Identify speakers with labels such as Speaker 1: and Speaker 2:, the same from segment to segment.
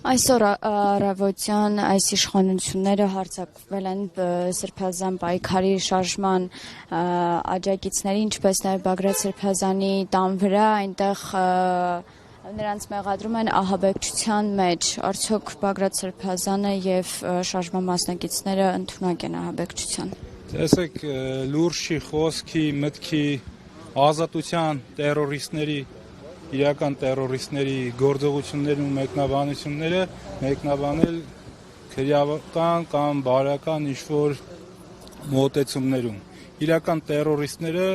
Speaker 1: Այսօր առավոտյան այս իշխանությունները հարձակվել են Սրբազան պայքարի շարժման աջակիցների, ինչպես նաև Բագրատ Սրբազանի տան վրա, այնտեղ նրանց մեղադրում են ահաբեկչության մեջ, արդյոք Բագրատ Սրբազանը եւ շարժման մասնակիցները ընդունակ են ահաբեկչության։
Speaker 2: Տեսեք, լուրջ չի խոսքի, մտքի, ազատության տերորիստների իրական տերորիստների գործողություններն ու մեկնաբանությունները մեկնաբանել քրեական կամ բարական ինչ-որ մոտեցումներում։ Իրական տերորիստները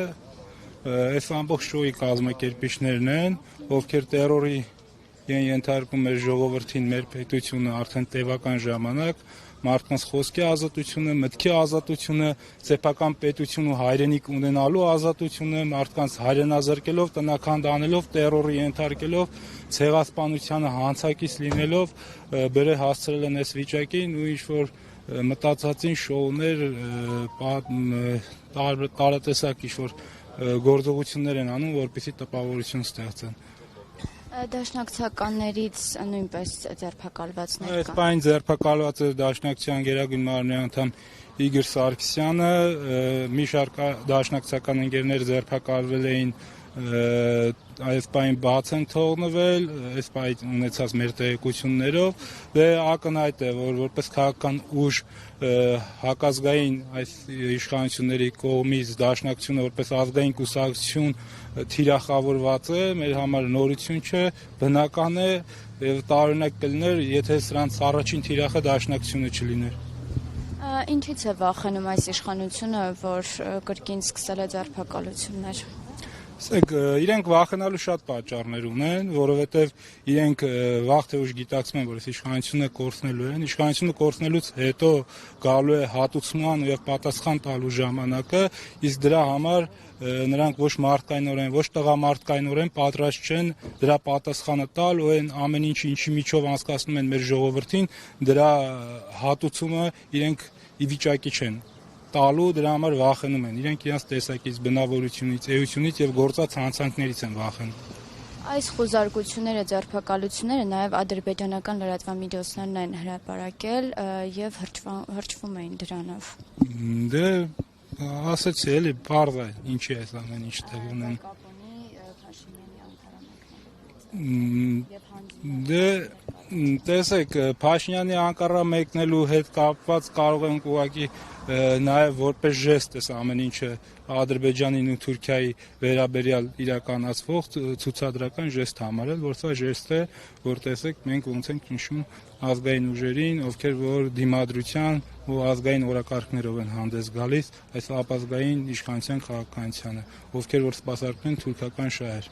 Speaker 2: այս ամբողջ շոուի կազմակերպիչներն են, ովքեր տերորի են ենթարկում մեր ժողովրդին, մեր պետությունը արդեն տևական ժամանակ, մարդկանց խոսքի ազատությունը, մտքի ազատությունը, սեփական պետություն ու հայրենիք ունենալու ազատությունը, մարդկանց հայրենազրկելով, տնական դանելով, տերորի ենթարկելով, ցեղասպանությանը հանցակից լինելով, բերե հասցրել են այս վիճակին ու ինչ-որ մտածածին շոուներ, տարատեսակ ինչ-որ գործողություններ են անում, որպեսզի տպավորություն ստեղծեն։
Speaker 1: Դաշնակցականներից նույնպես ձերբակալվածներ կան։
Speaker 2: Այս պայն ձերբակալված է Դաշնակցության գերագույն մարմնի անդամ Իգոր Սարգսյանը, մի շարք դաշնակցական ընկերներ ձերբակալվել էին, այս պայն բաց են թողնվել, այս պայն ունեցած մեր տեղեկություններով, դե ակնհայտ է, որ որպես քաղաքական ուժ հակազգային այս իշխանությունների կողմից Դաշնակցությունը որպես ազգային կուսակցություն թիրախավորված է, մեր համար նորություն չէ, բնական է եւ տարօրինակ կլիներ, եթե սրանց առաջին թիրախը Դաշնակցությունը չլիներ։
Speaker 1: Ինչից է վախենում այս իշխանությունը, որ կրկին սկսել է ձերբակալություններ։
Speaker 2: Ասեք, իրենք վախենալու շատ պատճառներ ունեն, որովհետև իրենք վաղ թե ուշ գիտակցում են, որ այս իշխանությունը կորցնելու են, իշխանությունը կորցնելուց հետո գալու է հատուցման եւ պատասխան տալու ժամանակը, իսկ դրա համար նրանք ոչ մարդկայնորեն, ոչ տղամարդկայնորեն պատրաստ չեն դրա պատասխանը տալ ու այն ամեն ինչի միջով անցկացնում են մեր ժողովրդին, դրա հատուցումը իրենք ի վիճակի չեն տալու, դրա համար վախենում են, իրենք իրենց տեսակից, բնավորությունից, էությունից եւ գործած հանցանքներից են վախենում։
Speaker 1: Այս խոզարկությունները, ձերբակալությունները նաև ադրբեջանական լրատվամիջոցներն են հրապարակել եւ հրճվում էին դրանով։
Speaker 2: Դե ասեցի էլի, բարձ է, ինչի է այս ամեն ինչ տեղ ունեն։ Դե տեսեք, Փաշինյանի Անկարա մեկնելու հետ կապված կարող ենք ուղղակի նաև որպես ժեստ էս ամեն ինչը Ադրբեջանին ու Թուրքիայի վերաբերյալ իրականացվող ցուցադրական ժեստ համարել, որ սա ժեստ է, որ տեսեք մենք ոնց ենք նշում ազգային ուժերին, ովքեր որ դիմադրության ու ազգային օրակարգներով են հանդես գալիս այս ապազգային իշխանության քաղաքականությանը, ովքեր որ սպասարկում են թուրքական շահեր։